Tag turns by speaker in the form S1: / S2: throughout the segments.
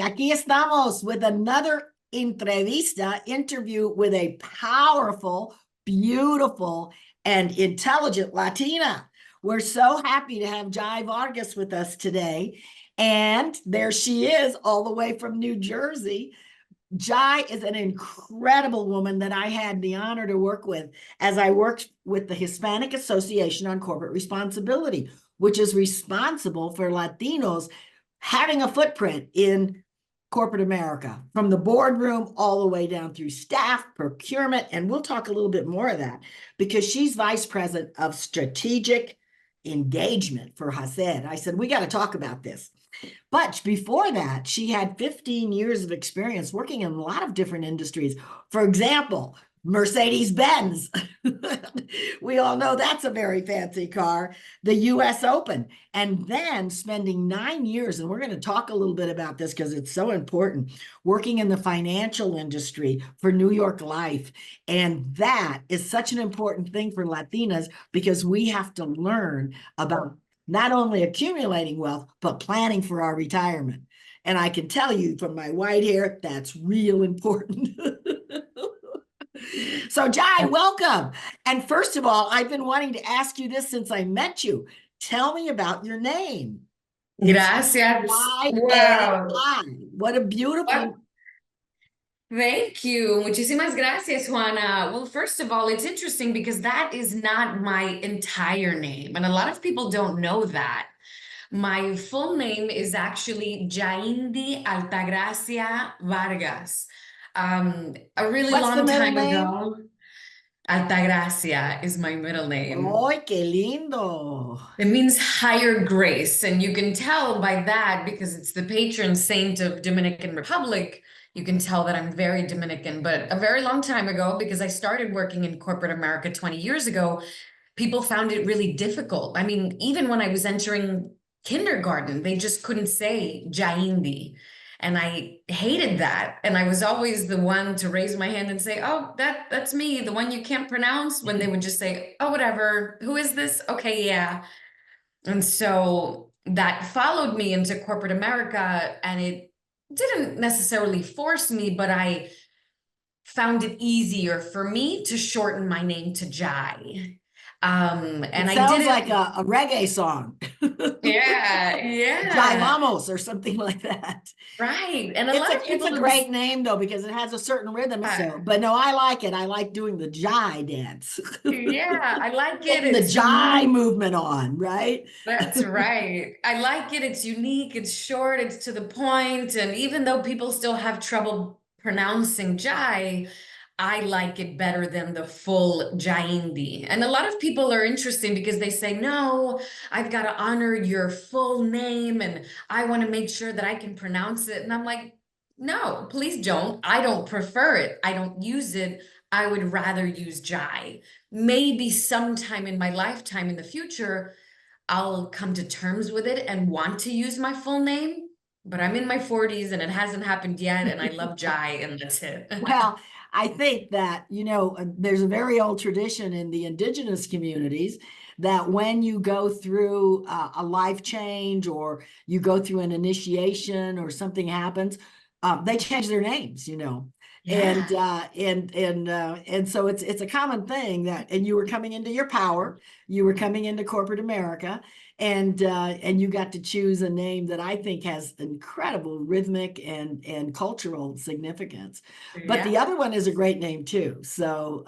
S1: aquí estamos with another interview with a powerful, beautiful, and intelligent Latina. We're so happy to have Yai Vargas with us today. And there she is, all the way from New Jersey. Yai is an incredible woman that I had the honor to work with as I worked with the Hispanic Association on Corporate Responsibility, which is responsible for Latinos having a footprint in corporate America, from the boardroom all the way down through staff, procurement, and we'll talk a little bit more of that because she's vice president of strategic engagement for HACED. I said, we got to talk about this. But before that, she had 15 years of experience working in a lot of different industries. For example, Mercedes-Benz. We all know that's a very fancy car. The US Open. And then spending 9 years, and we're going to talk a little bit about this because it's so important, working in the financial industry for New York Life. And that is such an important thing for Latinas because we have to learn about not only accumulating wealth, but planning for our retirement. And I can tell you from my white hair, that's real important. So, Yai, welcome. And first of all, I've been wanting to ask you this since I met you. Tell me about your name.
S2: Gracias.
S1: Wow. What a beautiful...
S2: Thank you. Muchísimas gracias, Juana. Well, first of all, it's interesting because that is not my entire name. And a lot of people don't know that. My full name is actually Jaindi Altagracia Vargas. A really long time ago. Altagracia is my middle name.
S1: ¡Ay, qué lindo!
S2: It means higher grace. And you can tell by that because it's the patron saint of Dominican Republic. You can tell that I'm very Dominican, but a very long time ago, because I started working in corporate America 20 years ago, people found it really difficult. I mean, even when I was entering kindergarten, they just couldn't say Jaindi. And I hated that. And I was always the one to raise my hand and say, oh, that's me, the one you can't pronounce, when they would just say, oh, whatever, who is this? Okay, yeah. And so that followed me into corporate America, and it didn't necessarily force me, but I found it easier for me to shorten my name to Jai.
S1: And it sounds like a reggae song.
S2: Yeah.
S1: Jai Vamos or something like that.
S2: Right. And
S1: it's a great name though, because it has a certain rhythm. So, but no, I like it. I like doing the Jai dance.
S2: Yeah, I like it.
S1: Getting the Jai movement on, right?
S2: That's right. I like it. It's unique. It's short. It's to the point. And even though people still have trouble pronouncing Jai, I like it better than the full Jaindi. And a lot of people are interesting because they say, no, I've got to honor your full name and I want to make sure that I can pronounce it. And I'm like, no, please don't. I don't prefer it. I don't use it. I would rather use Jai. Maybe sometime in my lifetime in the future, I'll come to terms with it and want to use my full name. But I'm in my 40s and it hasn't happened yet. And I love Jai and that's it.
S1: Well, I think that, there's a very old tradition in the indigenous communities that when you go through a life change or you go through an initiation or something happens, they change their names, Yeah. And so it's a common thing that, and you were coming into your power, you were coming into corporate America, and you got to choose a name that I think has incredible rhythmic and cultural significance. But the other one is a great name too. So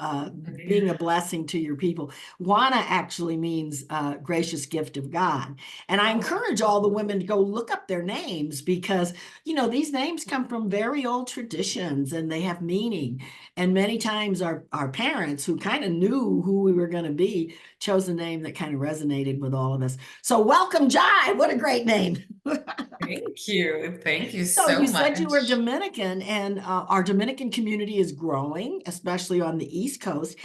S1: being a blessing to your people. Juana actually means gracious gift of God. And I encourage all the women to go look up their names because, these names come from very old traditions and they have meaning. And many times our parents, who kind of knew who we were going to be, chose a name that kind of resonated with all of us. So welcome, Jai. What a great name.
S2: Thank you. Thank you so much.
S1: You said you were Dominican, and our Dominican community is growing, especially on the East Coast.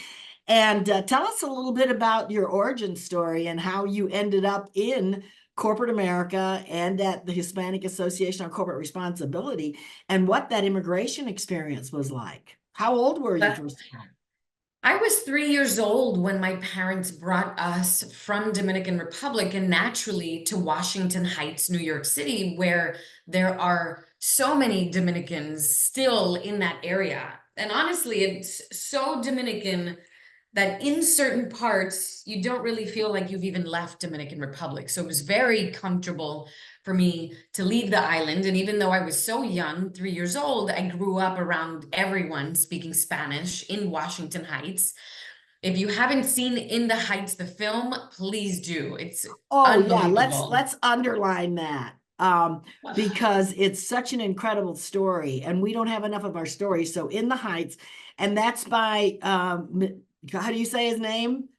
S1: And tell us a little bit about your origin story and how you ended up in corporate America and at the Hispanic Association on Corporate Responsibility and what that immigration experience was like. How old were you first of all?
S2: I was 3 years old when my parents brought us from Dominican Republic and naturally to Washington Heights, New York City, where there are so many Dominicans still in that area. And honestly, it's so Dominican that in certain parts, you don't really feel like you've even left Dominican Republic. So it was very comfortable for me to leave the island. And even though I was so young, 3 years old, I grew up around everyone speaking Spanish in Washington Heights. If you haven't seen In the Heights, the film, please do. It's
S1: Oh yeah,
S2: unbelievable.
S1: let's underline that. Because it's such an incredible story, and we don't have enough of our stories. So In the Heights, and that's by how do you say his name?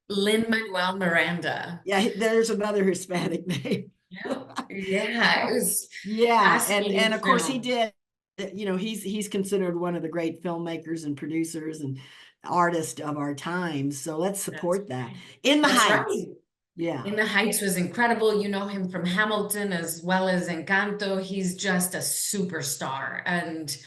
S2: Lin-Manuel Miranda.
S1: Yeah, there's another Hispanic name.
S2: Yeah, yeah, it was
S1: Yeah, and
S2: fascinating
S1: of course he
S2: film.
S1: did, he's considered one of the great filmmakers and producers and artists of our times. So let's
S2: That's
S1: support that.
S2: right.
S1: In the
S2: That's
S1: Heights.
S2: right.
S1: Yeah.
S2: In the Heights was incredible. You know him from Hamilton as well as Encanto. He's just a superstar. And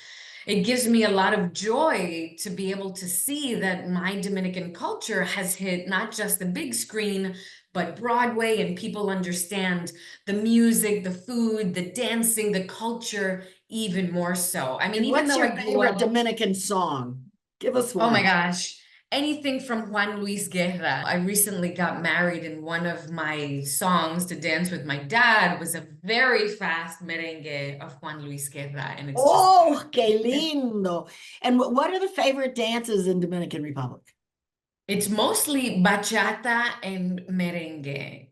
S2: it gives me a lot of joy to be able to see that my Dominican culture has hit not just the big screen, but Broadway, and people understand the music, the food, the dancing, the culture even more so. I mean,
S1: And
S2: even
S1: what's
S2: though
S1: your
S2: I grew
S1: favorite
S2: up.
S1: Dominican song? Give us
S2: Oh my
S1: one.
S2: gosh. Anything from Juan Luis Guerra. I recently got married, and one of my songs to dance with my dad was a very fast merengue of Juan Luis Guerra. And it's just,
S1: Oh, qué lindo. And what are the favorite dances in Dominican Republic?
S2: it's mostly bachata and merengue.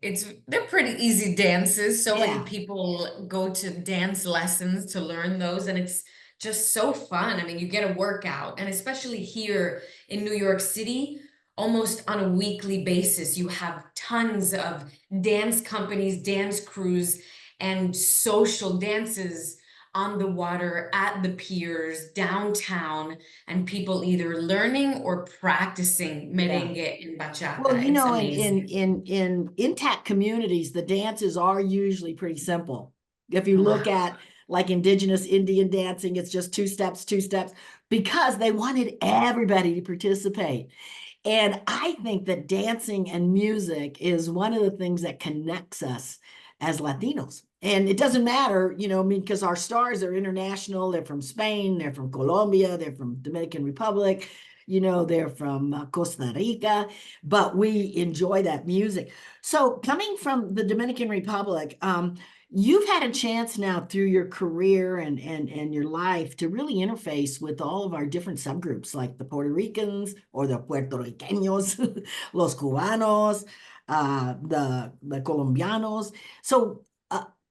S2: They're pretty easy dances. So many
S1: Yeah.
S2: people go to dance lessons to learn those, and it's just so fun. I mean, you get a workout, and especially here in New York City, almost on a weekly basis, you have tons of dance companies, dance crews, and social dances on the water, at the piers, downtown, and people either learning or practicing
S1: Yeah.
S2: merengue and
S1: Well,
S2: bachata. It's amazing.
S1: in intact communities, the dances are usually pretty simple. If you look
S2: Ah,
S1: at like indigenous Indian dancing, it's just two steps, because they wanted everybody to participate. And I think that dancing and music is one of the things that connects us as Latinos. And it doesn't matter, I mean, because our stars are international. They're from Spain, they're from Colombia, they're from Dominican Republic, they're from Costa Rica, but we enjoy that music. So coming from the Dominican Republic, you've had a chance now through your career and your life to really interface with all of our different subgroups, like the Puerto Ricans or the Puerto Ricanos, los Cubanos, the Colombianos. So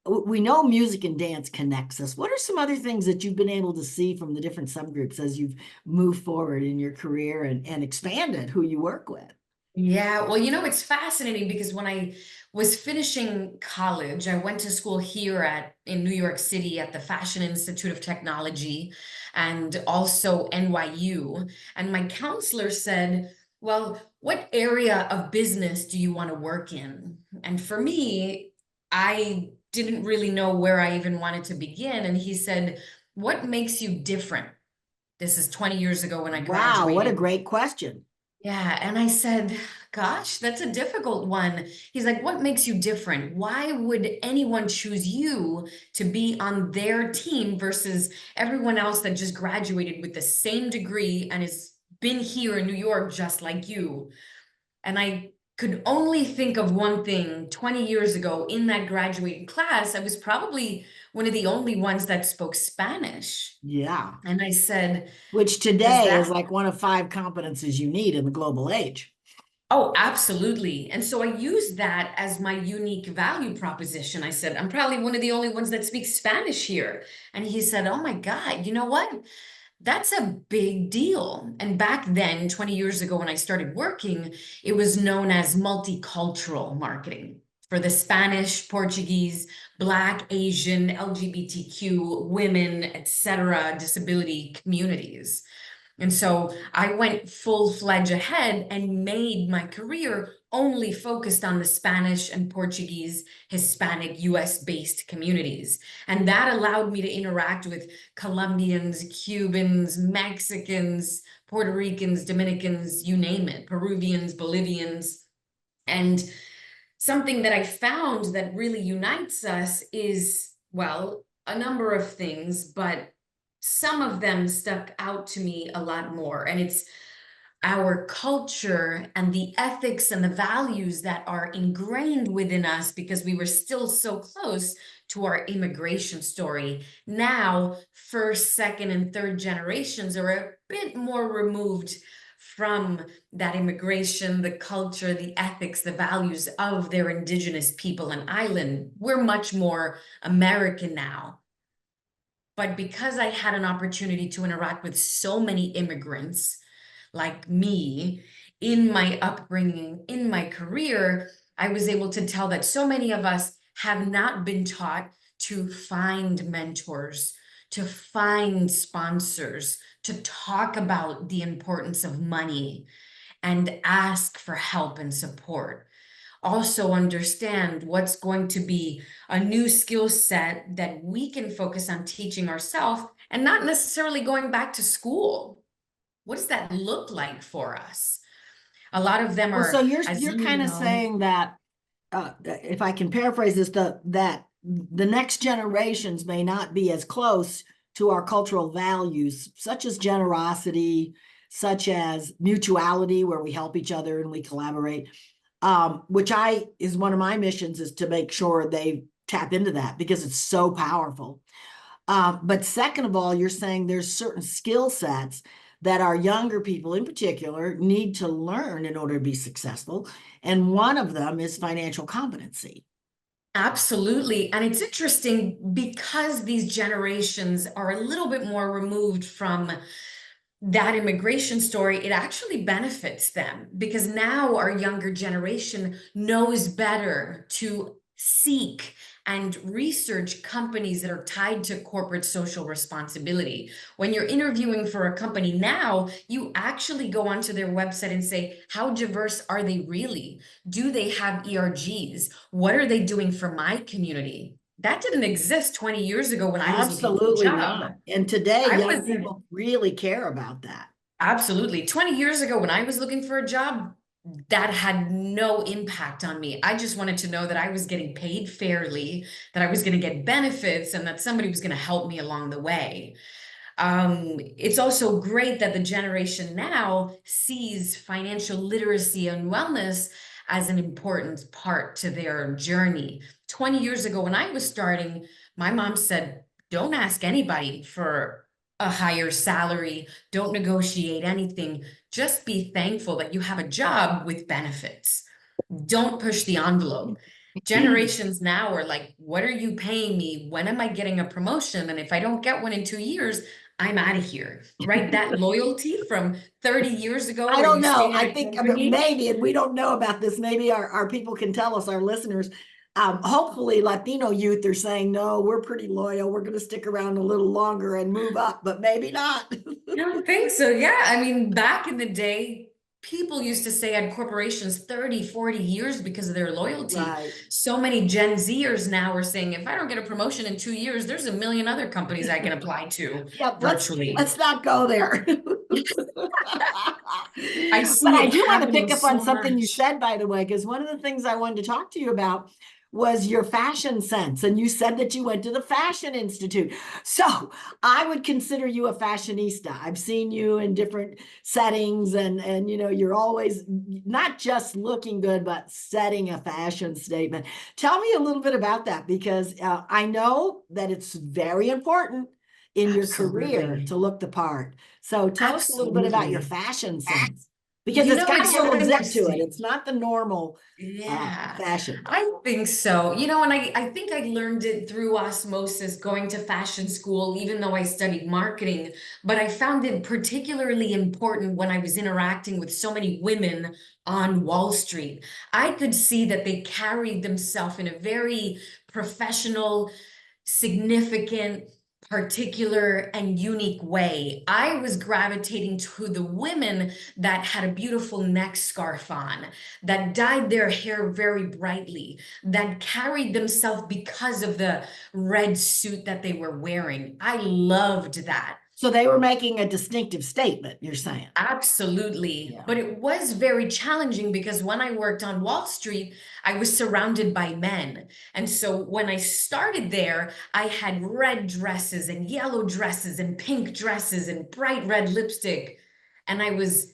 S1: we know music and dance connects us. What are some other things that you've been able to see from the different subgroups as you've moved forward in your career and expanded who you work with?
S2: yeah, well, it's fascinating because when I was finishing college, I went to school here in New York City at the Fashion Institute of Technology and also NYU. And my counselor said, well, what area of business do you want to work in? And for me, I didn't really know where I even wanted to begin. And he said, what makes you different? This is 20 years ago when I
S1: Wow, what a
S2: graduated.
S1: great question.
S2: Yeah, and I said, gosh, that's a difficult one. He's like, what makes you different? Why would anyone choose you to be on their team versus everyone else that just graduated with the same degree and has been here in New York just like you? And I could only think of one thing. 20 years ago in that graduating class, I was probably one of the only ones that spoke Spanish.
S1: Yeah.
S2: And I said,
S1: Which
S2: does
S1: today is
S2: that
S1: like one of 5 competencies you need in the global age.
S2: Oh, absolutely. And so I used that as my unique value proposition. I said, I'm probably one of the only ones that speaks Spanish here. And he said, oh my God, you know what? That's a big deal. And back then, 20 years ago, when I started working, it was known as multicultural marketing for the Spanish, Portuguese, Black, Asian, LGBTQ, women, etc., disability communities. And so I went full-fledged ahead and made my career only focused on the Spanish and Portuguese, Hispanic, US-based communities. And that allowed me to interact with Colombians, Cubans, Mexicans, Puerto Ricans, Dominicans, you name it, Peruvians, Bolivians. And something that I found that really unites us is, well, a number of things, but some of them stuck out to me a lot more. And it's our culture and the ethics and the values that are ingrained within us because we were still so close to our immigration story. Now, first, second, and third generations are a bit more removed from that immigration, the culture, the ethics, the values of their indigenous people and island. We're much more American now. But because I had an opportunity to interact with so many immigrants like me in my upbringing, in my career, I was able to tell that so many of us have not been taught to find mentors, to find sponsors, to talk about the importance of money and ask for help and support. Also understand what's going to be a new skill set that we can focus on teaching ourselves and not necessarily going back to school. What does that look like for us? A lot of them
S1: Well,
S2: are,
S1: so
S2: as
S1: you're
S2: you
S1: kind of
S2: know,
S1: saying that, if I can paraphrase this, that the next generations may not be as close to our cultural values, such as generosity, such as mutuality, where we help each other and we collaborate, which is one of my missions, is to make sure they tap into that because it's so powerful. But second of all, you're saying there's certain skill sets that our younger people in particular need to learn in order to be successful. And one of them is financial competency.
S2: absolutely. And it's interesting because these generations are a little bit more removed from that immigration story, it actually benefits them because now our younger generation knows better to seek and research companies that are tied to corporate social responsibility. When you're interviewing for a company now, you actually go onto their website and say, how diverse are they really? Do they have ERGs? What are they doing for my community? That didn't exist 20 years ago when I was looking for a
S1: Absolutely
S2: job.
S1: not. And today,
S2: I
S1: young
S2: was
S1: people really care about that.
S2: Absolutely. 20 years ago, when I was looking for a job, that had no impact on me. I just wanted to know that I was getting paid fairly, that I was going to get benefits, and that somebody was going to help me along the way. It's also great that the generation now sees financial literacy and wellness as an important part to their journey. 20 years ago, when I was starting, my mom said, don't ask anybody for a higher salary, don't negotiate anything. Just be thankful that you have a job with benefits. Don't push the envelope. Generations now are like, what are you paying me? When am I getting a promotion? And if I don't get one in 2 years, I'm out of here, right? That loyalty from 30 years ago
S1: I
S2: where
S1: don't
S2: you
S1: know.
S2: stay at
S1: I
S2: a
S1: think
S2: company.
S1: maybe, and we don't know about this, maybe our people can tell us, our listeners. Hopefully Latino youth are saying, no, we're pretty loyal. We're going to stick around a little longer and move up, but maybe not.
S2: I don't think so. Yeah. I mean, back in the day, people used to stay at corporations 30, 40 years because of their loyalty.
S1: Right.
S2: So many Gen Zers now are saying, if I don't get a promotion in 2 years, there's a million other companies I can apply to
S1: Yeah,
S2: virtually.
S1: let's not go there.
S2: I
S1: But
S2: see
S1: I
S2: it
S1: do want to
S2: happening
S1: pick up on
S2: so
S1: something you
S2: much.
S1: said, by the way, because one of the things I wanted to talk to you about was your fashion sense. And you said that you went to the Fashion Institute. So I would consider you a fashionista. I've seen you in different settings, and you're always not just looking good, but setting a fashion statement. Tell me a little bit about that, because I know that it's very important in your career
S2: Absolutely.
S1: to look the part. So tell us a little bit about your
S2: Absolutely.
S1: fashion sense, because
S2: You
S1: it's
S2: know,
S1: got a
S2: it's
S1: little
S2: so
S1: zip to it.
S2: interesting.
S1: It's not the normal
S2: Yeah,
S1: fashion.
S2: I think so. You know, and I think I learned it through osmosis going to fashion school, even though I studied marketing. But I found it particularly important when I was interacting with so many women on Wall Street. I could see that they carried themselves in a very professional, significant, particular, and unique way. I was gravitating to the women that had a beautiful neck scarf on, that dyed their hair very brightly, that carried themselves because of the red suit that they were wearing. I loved that.
S1: So they were making a distinctive statement, you're saying?
S2: Absolutely.
S1: Yeah.
S2: But it was very challenging because when I worked on Wall Street, I was surrounded by men. And so when I started there, I had red dresses and yellow dresses and pink dresses and bright red lipstick. And I was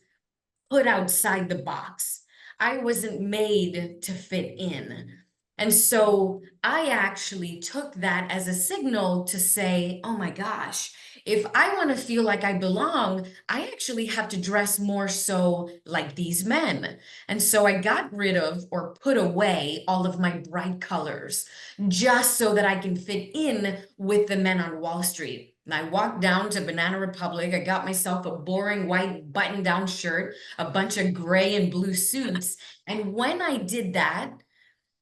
S2: put outside the box. I wasn't made to fit in. And so I actually took that as a signal to say, oh my gosh, if I want to feel like I belong, I actually have to dress more so like these men. And so I got rid of or put away all of my bright colors just so that I can fit in with the men on Wall Street. And I walked down to Banana Republic. I got myself a boring white button-down shirt, a bunch of gray and blue suits. And when I did that,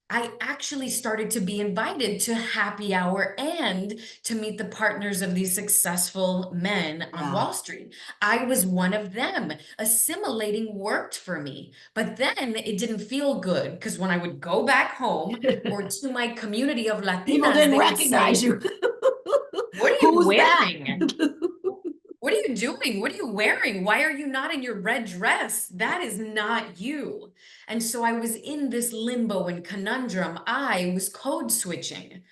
S2: I actually started to be invited to happy hour and to meet the partners of these successful men on
S1: Yeah.
S2: Wall Street. I was one of them. Assimilating worked for me, but then it didn't feel good because when I would go back home or to my community of
S1: People
S2: Latinas,
S1: didn't
S2: they would
S1: recognize
S2: say,
S1: you.
S2: "What are you
S1: Who's that?
S2: wearing? What are you doing? What are you wearing? Why are you not in your red dress? That is not you." And so I was in this limbo and conundrum. I was code switching.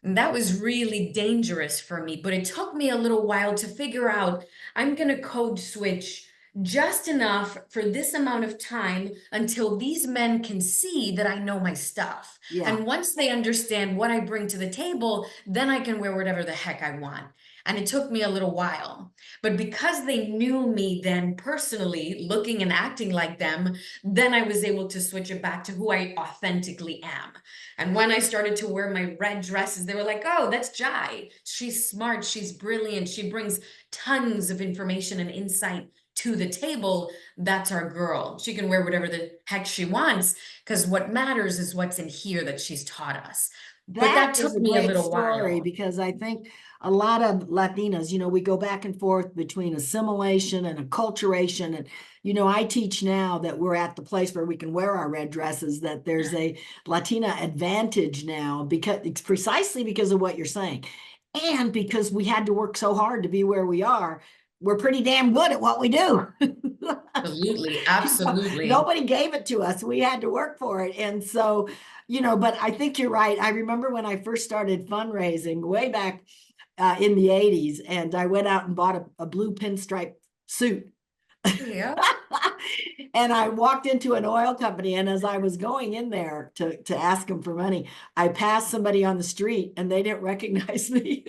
S2: And that was really dangerous for me, but it took me a little while to figure out I'm going to code switch just enough for this amount of time until these men can see that I know my stuff.
S1: Yeah.
S2: And once they understand what I bring to the table, then I can wear whatever the heck I want. And it took me a little while. But because they knew me then personally, looking and acting like them, then I was able to switch it back to who I authentically am. And when I started to wear my red dresses, they were like, oh, that's Jai. She's smart. She's brilliant. She brings tons of information and insight to the table. That's our girl. She can wear whatever the heck she wants because what matters is what's in here that she's taught us. But
S1: That
S2: that
S1: is
S2: took
S1: a
S2: me a
S1: great
S2: little
S1: story
S2: while.
S1: because I think a lot of Latinas, we go back and forth between assimilation and acculturation. And, I teach now that we're at the place where we can wear our red dresses, that there's a Latina advantage now because it's precisely because of what you're saying. And because we had to work so hard to be where we are, we're pretty damn good at what we do.
S2: Absolutely. Absolutely.
S1: Nobody gave it to us. We had to work for it. And so, but I think you're right. I remember when I first started fundraising way back in the 80s, and I went out and bought a blue pinstripe suit.
S2: Yeah.
S1: And I walked into an oil company, and as I was going in there to ask them for money, I passed somebody on the street and they didn't recognize me.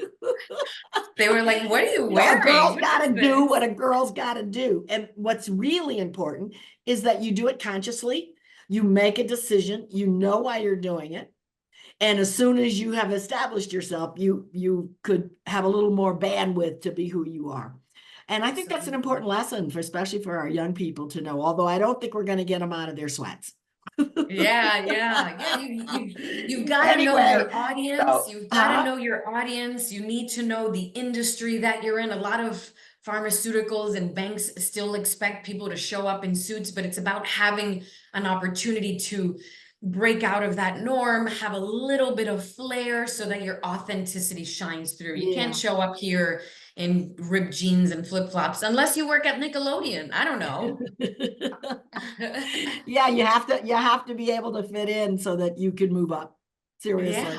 S2: They were like, what are you
S1: A
S2: wearing?
S1: girl's
S2: What
S1: got
S2: is
S1: to do what
S2: this?
S1: a girl's got to do. And what's really important is that you do it consciously. You make a decision. You know why you're doing it. And as soon as you have established yourself, you could have a little more bandwidth to be who you are. And I think that's an
S2: Absolutely.
S1: important lesson, especially for our young people to know, although I don't think we're going to get them out of their sweats.
S2: Yeah, yeah, yeah. You've got to know
S1: Anyway,
S2: your audience.
S1: so,
S2: You've got to know your audience. You need to know the industry that you're in. A lot of pharmaceuticals and banks still expect people to show up in suits, but it's about having an opportunity to break out of that norm, have a little bit of flair so that your authenticity shines through. You can't
S1: yeah.
S2: show up here in ripped jeans and flip-flops unless you work at Nickelodeon. I don't know.
S1: Yeah, you have to be able to fit in so that you can move up.
S2: Yeah.
S1: Seriously.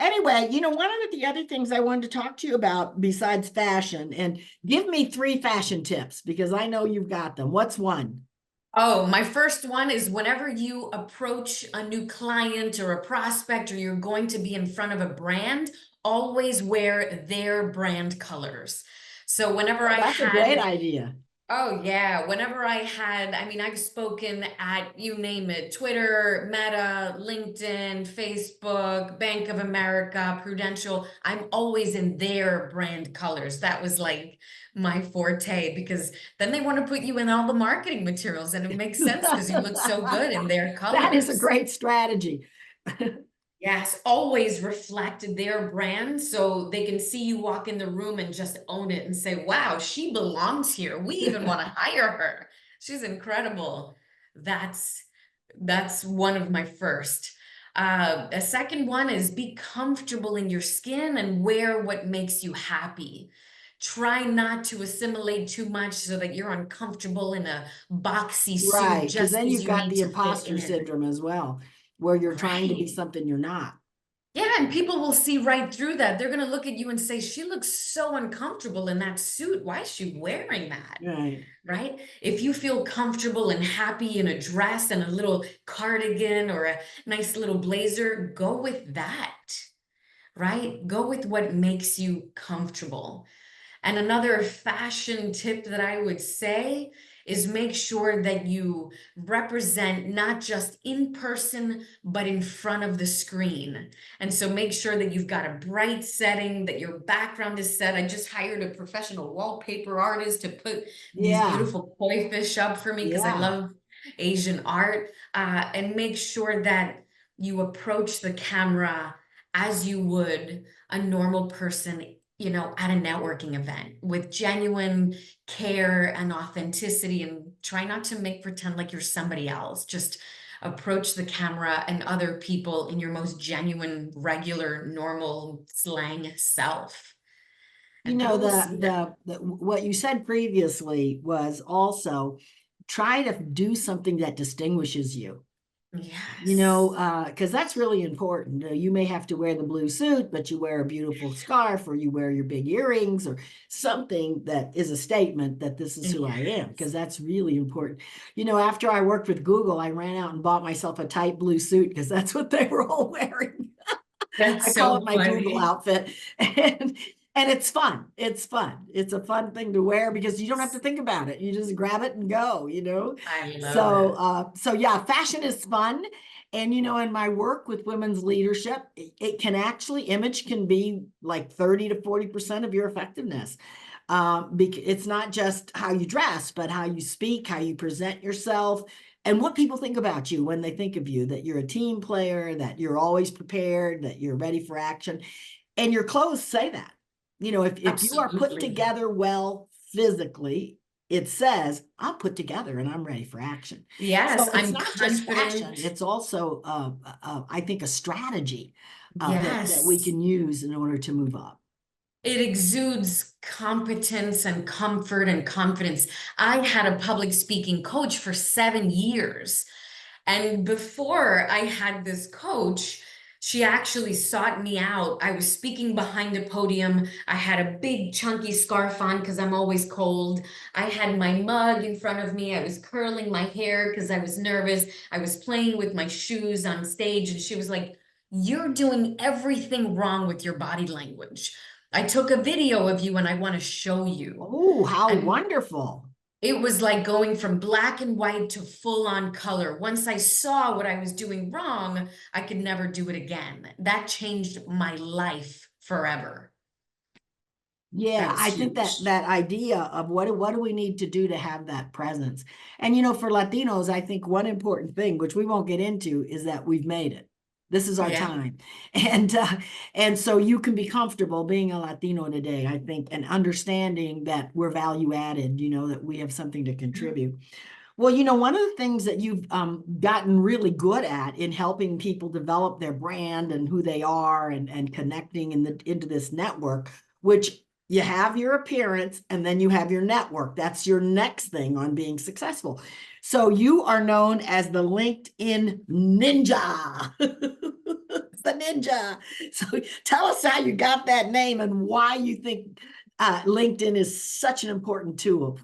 S1: Anyway, one of the other things I wanted to talk to you about besides fashion, and give me 3 fashion tips because I know you've got them. What's one?
S2: Oh, my first one is whenever you approach a new client or a prospect or you're going to be in front of a brand, always wear their brand colors. So whenever
S1: Oh,
S2: I
S1: that's a great
S2: had
S1: idea.
S2: Oh yeah, whenever I mean, I've spoken at, you name it, Twitter, Meta, LinkedIn, Facebook, Bank of America, Prudential. I'm always in their brand colors. That was like my forte because then they want to put you in all the marketing materials and it makes sense because you look so good in their
S1: That is a
S2: colors.
S1: great strategy.
S2: Yes, always reflect their brand so they can see you walk in the room and just own it and say, wow, she belongs here. We even want to hire her. She's incredible. That's that's one of my first. A second one is be comfortable in your skin and wear what makes you happy. try not to assimilate too much so that you're uncomfortable in a boxy suit
S1: Right, because
S2: just
S1: then
S2: because
S1: you've
S2: you
S1: got
S2: need
S1: the
S2: to fit
S1: imposter
S2: in.
S1: syndrome as well, where you're trying to be
S2: Right.
S1: something you're not.
S2: Yeah, and people will see right through that. They're going to look at you and say, she looks so uncomfortable in that suit. Why is she wearing that?
S1: Right.
S2: Right? If you feel comfortable and happy in a dress and a little cardigan or a nice little blazer, go with that. Right? Go with what makes you comfortable. And another fashion tip that I would say is make sure that you represent not just in person, but in front of the screen. And so make sure that you've got a bright setting, that your background is set. I just hired a professional wallpaper artist to put these
S1: Yeah.
S2: beautiful koi fish up for me because I
S1: Yeah.
S2: love Asian art. And make sure that you approach the camera as you would a normal person, you know, at a networking event with genuine care and authenticity, and try not to make pretend like you're somebody else. Just approach the camera and other people in your most genuine, regular, normal slang self.
S1: You
S2: And
S1: know,
S2: people will see that.
S1: what you said previously was also try to do something that distinguishes you. You know,
S2: Yes.
S1: because that's really important. You may have to wear the blue suit, but you wear a beautiful scarf, or you wear your big earrings, or something that is a statement that this is who I am, because
S2: Yes.
S1: that's really important. You know, after I worked with Google, I ran out and bought myself a tight blue suit because that's what they were all wearing. I
S2: That's
S1: call it
S2: so
S1: my Google
S2: funny.
S1: outfit. And it's fun. It's fun. It's a fun thing to wear because you don't have to think about it. You just grab it and go, you know?
S2: I love
S1: So
S2: it.
S1: so yeah, fashion is fun. And you know, in my work with women's leadership, it can actually, image can be like 30 to 40% of your effectiveness. It's not just how you dress, but how you speak, how you present yourself, and what people think about you when they think of you, that you're a team player, that you're always prepared, that you're ready for action. And your clothes say that. You know, if you are put
S2: Absolutely.
S1: together well physically, it says, I'm put together and I'm ready for action.
S2: Yes,
S1: So it's
S2: I'm
S1: not just fashion,
S2: confident.
S1: it's also, I think, a strategy that we
S2: Yes.
S1: can use in order to move up.
S2: It exudes competence and comfort and confidence. I had a public speaking coach for 7 years. And before I had this coach, she actually sought me out. I was speaking behind a podium. I had a big chunky scarf on because I'm always cold. I had my mug in front of me. I was curling my hair because I was nervous. I was playing with my shoes on stage. And she was like, "You're doing everything wrong with your body language. I took a video of you and I want to show you."
S1: Oh, how
S2: And
S1: wonderful.
S2: it was like going from black and white to full on color. Once I saw what I was doing wrong, I could never do it again. That changed my life forever. That
S1: Yeah,
S2: was
S1: I think that
S2: huge.
S1: that idea of what do we need to do to have that presence. And you know, for Latinos, I think one important thing, which we won't get into, is that we've made it. This is our
S2: Yeah.
S1: time. And so you can be comfortable being a Latino today, I think, and understanding that we're value added, you know, that we have something to contribute. Well, you know, one of the things that you've gotten really good at in helping people develop their brand and who they are, and connecting into this network, which you have your appearance and then you have your network. That's your next thing on being successful. So you are known as the LinkedIn Ninja. The ninja. So tell us how you got that name and why you think LinkedIn is such an important tool.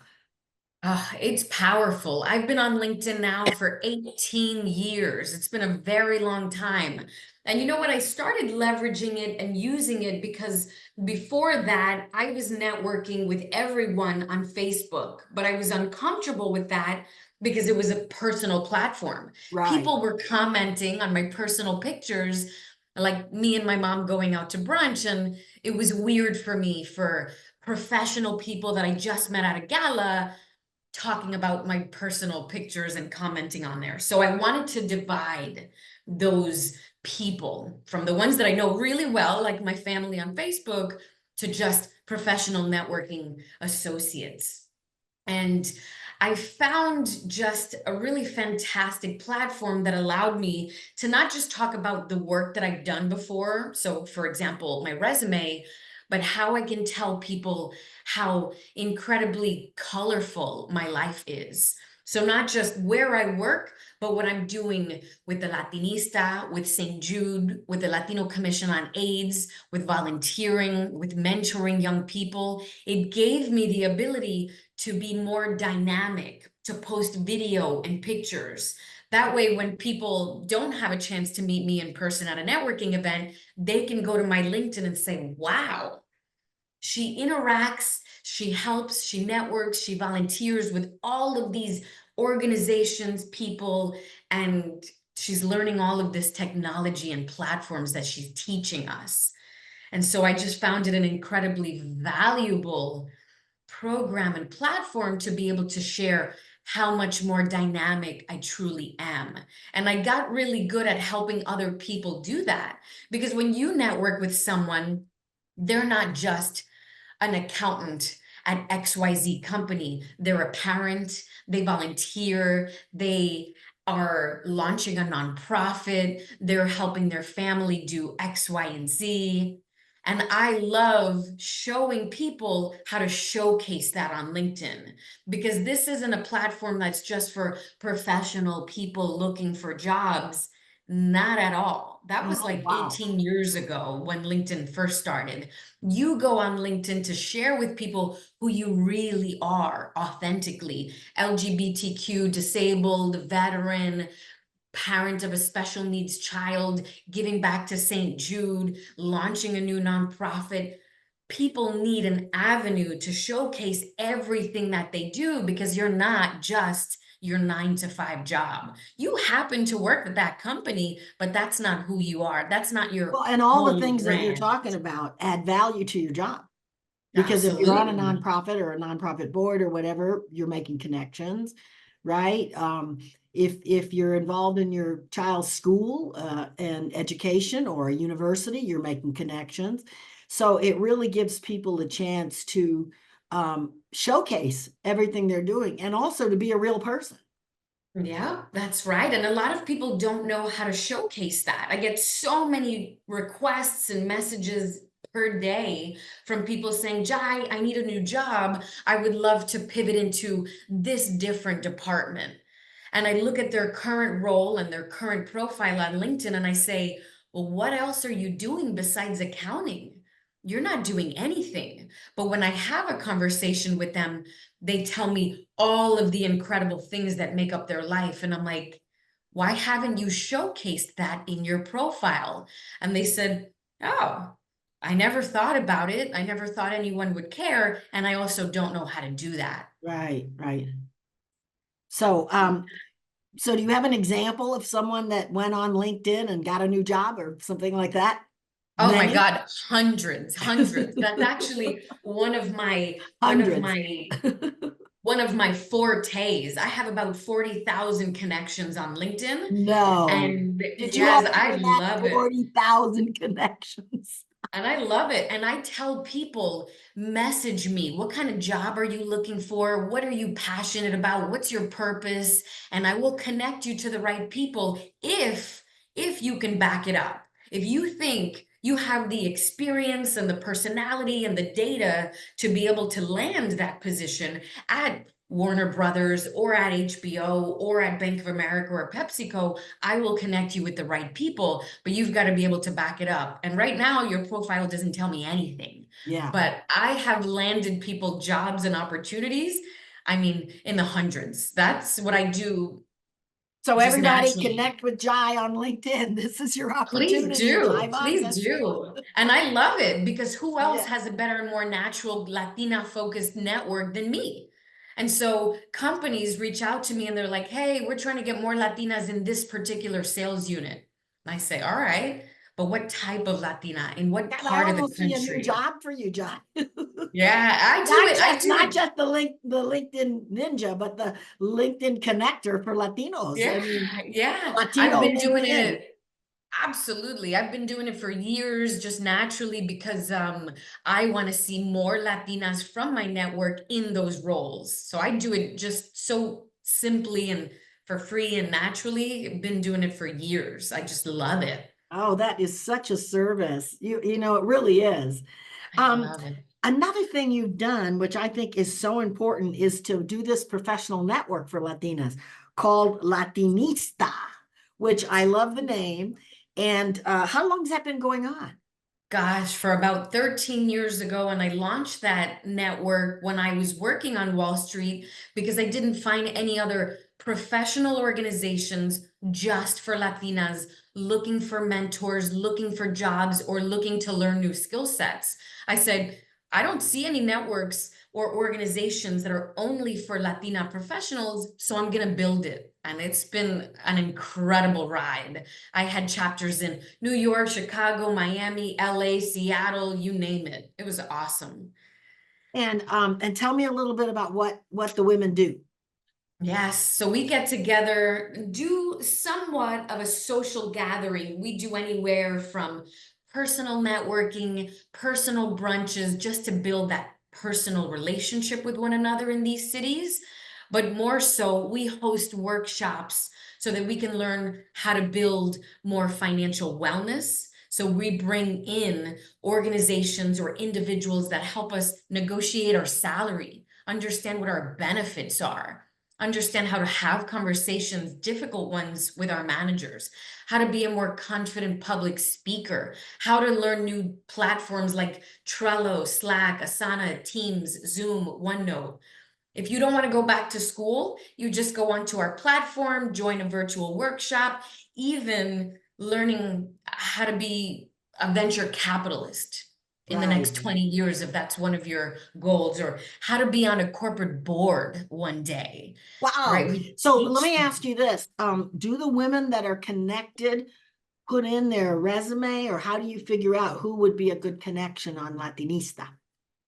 S2: It's powerful. I've been on LinkedIn now for 18 years. It's been a very long time. And you know what? I started leveraging it and using it because before that, I was networking with everyone on Facebook, but I was uncomfortable with that because it was a personal platform.
S1: Right.
S2: People were commenting on my personal pictures, like me and my mom going out to brunch, and it was weird for me for professional people that I just met at a gala talking about my personal pictures and commenting on there. So I wanted to divide those people from the ones that I know really well, like my family on Facebook, to just professional networking associates. And I found just a really fantastic platform that allowed me to not just talk about the work that I've done before. So, for example, my resume, but how I can tell people how incredibly colorful my life is. So not just where I work, but what I'm doing with the Latinista, with St. Jude, with the Latino Commission on AIDS, with volunteering, with mentoring young people. It gave me the ability to be more dynamic, to post video and pictures. That way, when people don't have a chance to meet me in person at a networking event, they can go to my LinkedIn and say, wow, she interacts, she helps, she networks, she volunteers with all of these organizations, people, and she's learning all of this technology and platforms that she's teaching us. And so I just found it an incredibly valuable program and platform to be able to share how much more dynamic I truly am. And I got really good at helping other people do that, because when you network with someone, they're not just an accountant at XYZ company. They're a parent, they volunteer, they are launching a nonprofit, they're helping their family do X, Y, and Z. And I love showing people how to showcase that on LinkedIn, because this isn't a platform that's just for professional people looking for jobs. Not at all. That was
S1: Oh,
S2: like
S1: wow.
S2: 18 years ago when LinkedIn first started. You go on LinkedIn to share with people who you really are authentically: LGBTQ, disabled, veteran, parent of a special needs child, giving back to St. Jude, launching a new nonprofit. People need an avenue to showcase everything that they do, because you're not just your 9 to 5 job. You happen to work at that company, but that's not who you are. That's not your
S1: Well, and all the
S2: home
S1: things that you're
S2: brand.
S1: talking about add value to your job. Because if you're on a
S2: Absolutely.
S1: nonprofit or a nonprofit board or whatever, you're making connections, right? If you're involved in your child's school and education or a university, you're making connections. So it really gives people a chance to showcase everything they're doing and also to be a real person.
S2: Yeah, that's right. And a lot of people don't know how to showcase that. I get so many requests and messages per day from people saying, Jai, I need a new job. I would love to pivot into this different department. And I look at their current role and their current profile on LinkedIn and I say, well, what else are you doing besides accounting? You're not doing anything. But when I have a conversation with them, they tell me all of the incredible things that make up their life. And I'm like, why haven't you showcased that in your profile? And they said, oh, I never thought about it. I never thought anyone would care. And I also don't know how to do that.
S1: Right, right. So, so do you have an example of someone that went on LinkedIn and got a new job or something like that?
S2: Oh my
S1: Many?
S2: God, hundreds, hundreds. That's actually
S1: Hundreds.
S2: one of my fortes. I have about 40,000 connections on LinkedIn.
S1: No.
S2: And
S1: Did you have
S2: yes,
S1: more
S2: I
S1: than that?
S2: love it.
S1: 40,000 connections.
S2: And I love it. And I tell people, message me. What kind of job are you looking for? What are you passionate about? What's your purpose? And I will connect you to the right people if you can back it up. If you think you have the experience and the personality and the data to be able to land that position at Warner Brothers or at HBO or at Bank of America or PepsiCo, I will connect you with the right people, but you've got to be able to back it up. And right now, your profile doesn't tell me anything,
S1: Yeah.
S2: but I have landed people jobs and opportunities. I mean, in the hundreds. That's what I do
S1: So
S2: just
S1: everybody
S2: naturally.
S1: connect with Jai on LinkedIn. This is your
S2: Please
S1: opportunity, Jai
S2: do. Please
S1: Vargas.
S2: do. And I love it because who else
S1: Yeah.
S2: has a better and more natural Latina focused network than me? And so companies reach out to me and they're like, hey, we're trying to get more Latinas in this particular sales unit. And I say, all right, but what type of Latina? In what
S1: And I
S2: part of the
S1: almost see a new
S2: country?
S1: job for you, Jai.
S2: Yeah, I do
S1: Not
S2: it. I
S1: just
S2: do
S1: not
S2: it.
S1: just the LinkedIn Ninja, but the LinkedIn connector for Latinos. I
S2: Yeah,
S1: mean,
S2: yeah. I've
S1: Latino
S2: been doing
S1: LinkedIn.
S2: it. Absolutely. I've been doing it for years, just naturally because I want to see more Latinas from my network in those roles. So I do it just so simply and for free and naturally. I've been doing it for years. I just love it.
S1: Oh, that is such a service. You know, it really is.
S2: I
S1: Um,
S2: love it.
S1: Another thing you've done, which I think is so important, is to do this professional network for Latinas called Latinista, which I love the name. And how long has that been going on?
S2: Gosh, for about 13 years ago, and I launched that network when I was working on Wall Street because I didn't find any other professional organizations just for Latinas looking for mentors, looking for jobs, or looking to learn new skill sets. I said, I don't see any networks or organizations that are only for Latina professionals, so I'm going to build it. And it's been an incredible ride. I had chapters in New York, Chicago, Miami, LA, Seattle, you name it. It was awesome.
S1: And tell me a little bit about what the women do.
S2: Yes, so we get together, do somewhat of a social gathering. We do anywhere from personal networking, personal brunches, just to build that personal relationship with one another in these cities. But more so, we host workshops so that we can learn how to build more financial wellness. So we bring in organizations or individuals that help us negotiate our salary, understand what our benefits are, understand how to have conversations, difficult ones with our managers, how to be a more confident public speaker, how to learn new platforms like Trello, Slack, Asana, Teams, Zoom, OneNote. If you don't want to go back to school, you just go onto our platform, join a virtual workshop, even learning how to be a venture capitalist in the next
S1: Right.
S2: 20 years, if that's one of your goals, or how to be on a corporate board one day,
S1: Wow.
S2: right? We
S1: So let
S2: teach
S1: me
S2: them.
S1: ask you this. Do the women that are connected put in their resume, or how do you figure out who would be a good connection on Latinista?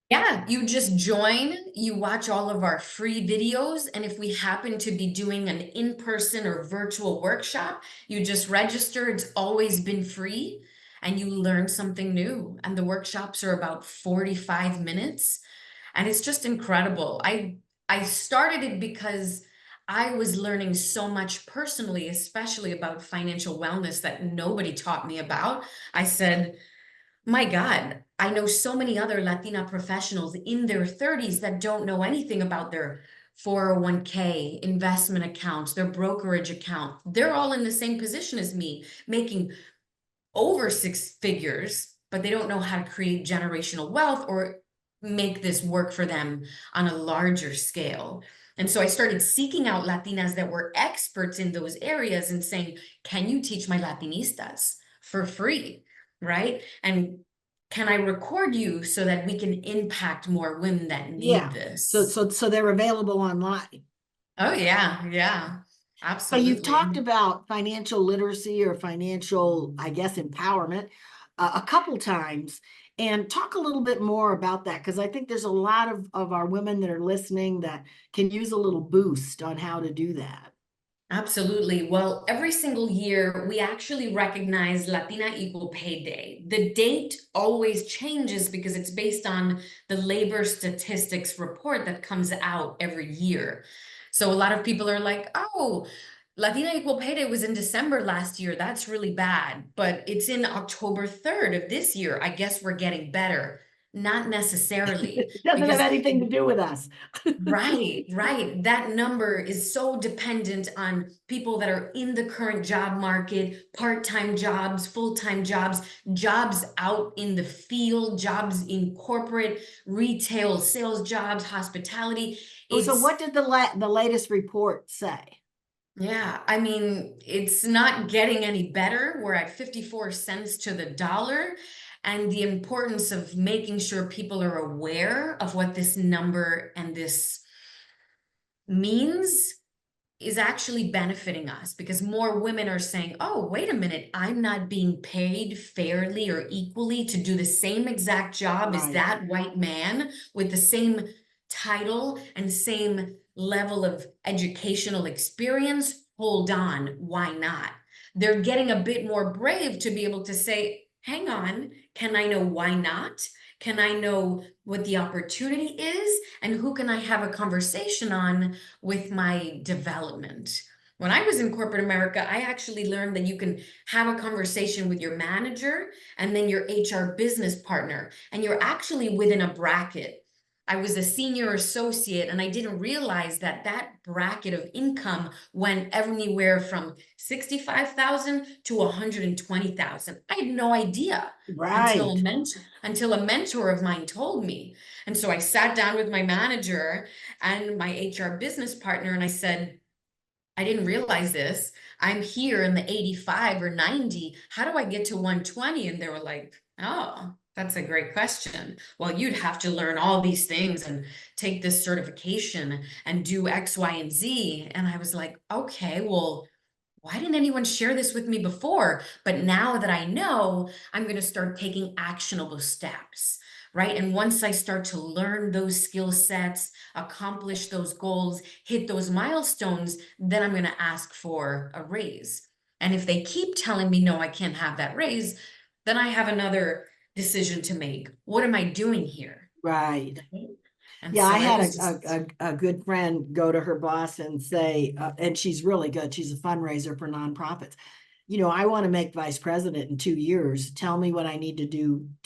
S2: Yeah, you just join, you watch all of our free videos, and if we happen to be doing an in-person or virtual workshop, you just register. It's always been free, and you learn something new. And the workshops are about 45 minutes, and it's just incredible. I started it because I was learning so much personally, especially about financial wellness that nobody taught me about. I said, my God, I know so many other Latina professionals in their 30s that don't know anything about their 401k, investment accounts, their brokerage account. They're all in the same position as me, making over six figures, but they don't know how to create generational wealth or make this work for them on a larger scale. And so I started seeking out Latinas that were experts in those areas and saying, can you teach my Latinistas for free? Right? And can I record you so that we can impact more women that need
S1: Yeah. So
S2: this?
S1: so so they're available online.
S2: Oh, yeah, yeah,
S1: So you've talked
S2: absolutely.
S1: about financial literacy or financial, I guess, empowerment a couple times. And talk a little bit more about that, because I think there's a lot of our women that are listening that can use a little boost on how to do that.
S2: Absolutely. Well, every single year, we actually recognize Latina Equal Pay Day. The date always changes because it's based on the labor statistics report that comes out every year. So a lot of people are like, oh, Latina Equal Pay Day was in December last year. That's really bad. But it's in October 3rd of this year. I guess we're getting better. Not necessarily,
S1: It doesn't have
S2: because
S1: anything to do with us.
S2: right, right. That number is so dependent on people that are in the current job market, part-time jobs, full-time jobs, jobs out in the field, jobs in corporate, retail, sales jobs, hospitality.
S1: Oh, so
S2: It's,
S1: what did the latest report say?
S2: yeah, I mean, it's not getting any better. We're at 54 cents to the dollar. And the importance of making sure people are aware of what this number and this means is actually benefiting us because more women are saying, oh, wait a minute, I'm not being paid fairly or equally to do the same exact job as
S1: Right.
S2: that white man with the same title and same level of educational experience. Hold on, why not? They're getting a bit more brave to be able to say, hang on, can I know why not? Can I know what the opportunity is? And who can I have a conversation on with my development? When I was in corporate America, I actually learned that you can have a conversation with your manager and then your HR business partner, and you're actually within a bracket. I was a senior associate, and I didn't realize that that bracket of income went anywhere from 65,000 to 120,000. I had no idea until
S1: Right.
S2: until a mentor of mine told me. And so I sat down with my manager and my HR business partner, and I said, I didn't realize this. I'm here in the 85 or 90. How do I get to 120? And they were like, oh, that's a great question. Well, you'd have to learn all these things and take this certification and do X, Y, and Z. And I was like, okay, well, why didn't anyone share this with me before? But now that I know, I'm going to start taking actionable steps, right? And once I start to learn those skill sets, accomplish those goals, hit those milestones, then I'm going to ask for a raise. And if they keep telling me, no, I can't have that raise, then I have another decision to make. What am I doing here?
S1: Right.
S2: And
S1: Yeah, I
S2: so it
S1: had
S2: was just,
S1: a good friend go to her boss and say, and she's really good. She's a fundraiser for nonprofits. You know, I want to make vice president in 2 years. Tell me what I need to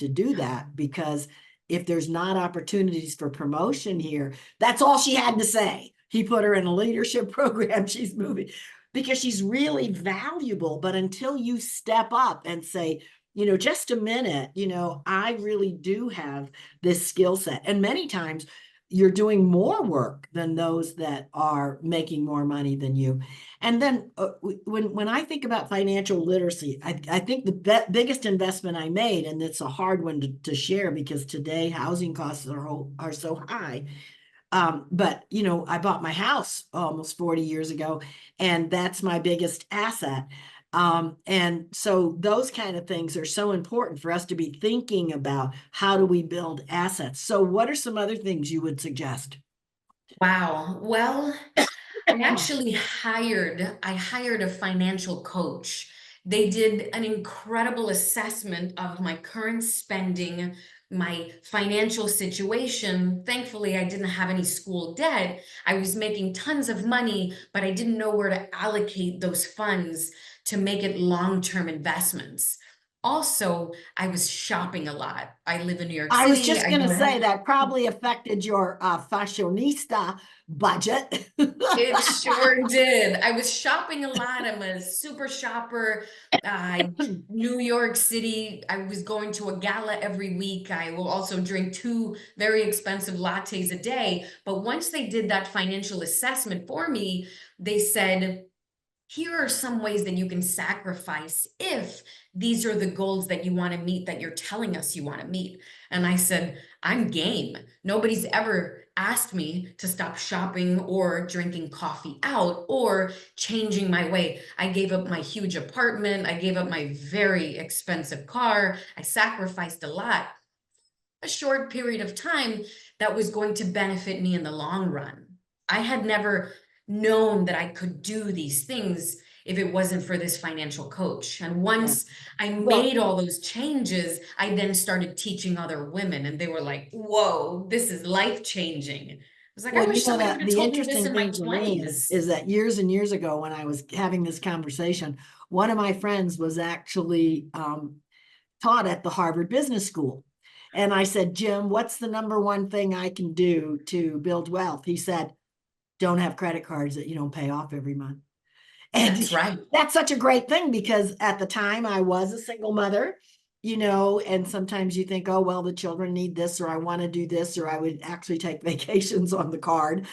S1: do that, because if there's not opportunities for promotion here, that's all she had to say. He put her in a leadership program. She's moving because she's really valuable. But until you step up and say, you know, just a minute, you know, I really do have this skill set. And many times you're doing more work than those that are making more money than you. And then when I think about financial literacy, I think the biggest investment I made, and it's a hard one to share because today housing costs are so high. But you know, I bought my house almost 40 years ago, and that's my biggest asset. And so those kind of things are so important for us to be thinking about how do we build assets. So what are some other things you would suggest?
S2: wow. Well, I hired a financial coach. They did an incredible assessment of my current spending, my financial situation. Thankfully, I didn't have any school debt. I was making tons of money, but I didn't know where to allocate those funds to make it long-term investments. Also, I was shopping a lot. I live in New York
S1: I was
S2: City.
S1: just
S2: I
S1: going to
S2: go
S1: say that probably affected your fashionista budget.
S2: It sure did. I was shopping a lot. I'm a super shopper. New York City, I was going to a gala every week. I will also drink 2 very expensive lattes a day. But once they did that financial assessment for me, they said, here are some ways that you can sacrifice if these are the goals that you want to meet, that you're telling us you want to meet. And I said, I'm game. Nobody's ever asked me to stop shopping or drinking coffee out or changing my way. I gave up my huge apartment. I gave up my very expensive car. I sacrificed a lot, a short period of time that was going to benefit me in the long run. I had never known that I could do these things if it wasn't for this financial coach. And
S1: Yeah.
S2: once I
S1: Well,
S2: made all those changes, I then started teaching other women, and they were like, whoa, this is life changing. I was like, I
S1: well, you
S2: wish
S1: know
S2: somebody
S1: that
S2: would have
S1: the
S2: told me this
S1: interesting
S2: in my
S1: thing to me
S2: 20s.
S1: is that years and years ago, when I was having this conversation, one of my friends was actually taught at the Harvard Business School. And I said, Jim, what's the number one thing I can do to build wealth? He said, don't have credit cards that you don't pay off every month.
S2: That's
S1: And
S2: right.
S1: that's such a great thing because at the time I was a single mother, you know, and sometimes you think, oh, well, the children need this, or I want to do this, or I would actually take vacations on the card.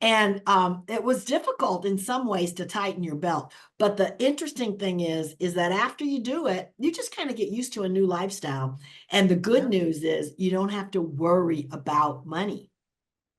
S1: And it was difficult in some ways to tighten your belt. But the interesting thing is that after you do it, you just kind of get used to a new lifestyle. And the good news is you don't have to worry about money.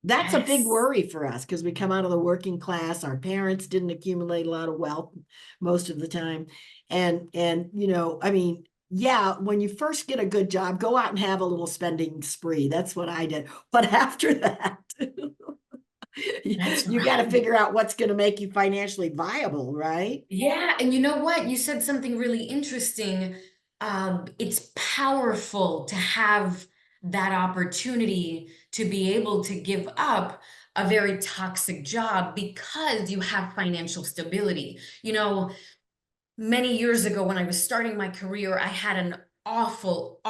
S1: That's a big
S2: Yes.
S1: worry for us because we come out of the working class. Our parents didn't accumulate a lot of wealth most of the time. And you know, I mean, yeah, when you first get a good job, go out and have a little spending spree. That's what I did. But after that,
S2: That's
S1: you got to
S2: right.
S1: figure out what's going to make you financially viable, right?
S2: Yeah, and you know what? You said something really interesting. It's powerful to have that opportunity to be able to give up. a very toxic job because you have financial stability. You know, many years ago when I was starting my career, I had an awful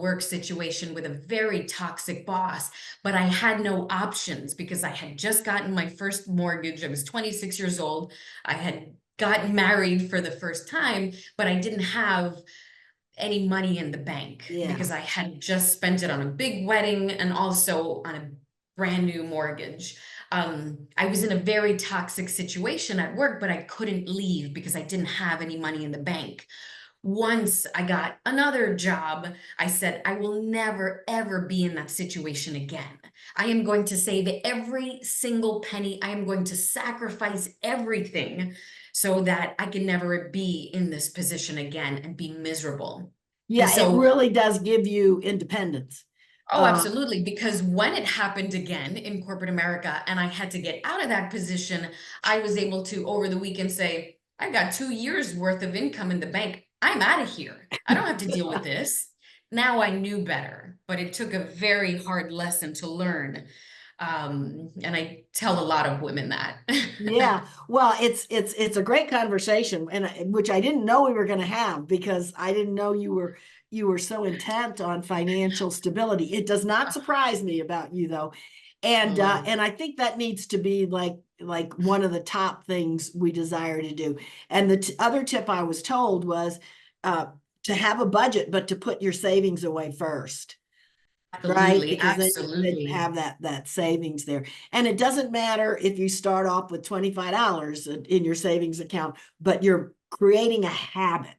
S2: work situation with a very toxic boss, but I had no options because I had just gotten my first mortgage. I was 26 years old. I had gotten married for the first time, but I didn't have any money in the bank
S1: Yeah.
S2: because I had just spent it on a big wedding and also on a brand new mortgage. I was in a very toxic situation at work, but I couldn't leave because I didn't have any money in the bank. Once I got another job, I said, I will never, ever be in that situation again. I am going to save every single penny. I am going to sacrifice everything so that I can never be in this position again and be miserable. And
S1: Yeah, it
S2: so,
S1: really does give you independence.
S2: oh,
S1: Uh,
S2: absolutely. Because when it happened again in corporate America and I had to get out of that position, I was able to, over the weekend, say, I got 2 years worth of income in the bank. I'm out of here. I don't have to deal with this. Now I knew better, but it took a very hard lesson to learn. And I tell a lot of women that.
S1: Yeah, well, it's a great conversation, and which I didn't know we were going to have because I didn't know you were so intent on financial stability. It does not surprise me about you though,
S2: Mm,
S1: and I think that needs to be like one of the top things we desire to do. And the other tip I was told was uh, to have a budget, but to put your savings away first. Right,
S2: absolutely,
S1: because then you
S2: absolutely.
S1: have that savings there. And it doesn't matter if you start off with $25 in your savings account, but you're creating a habit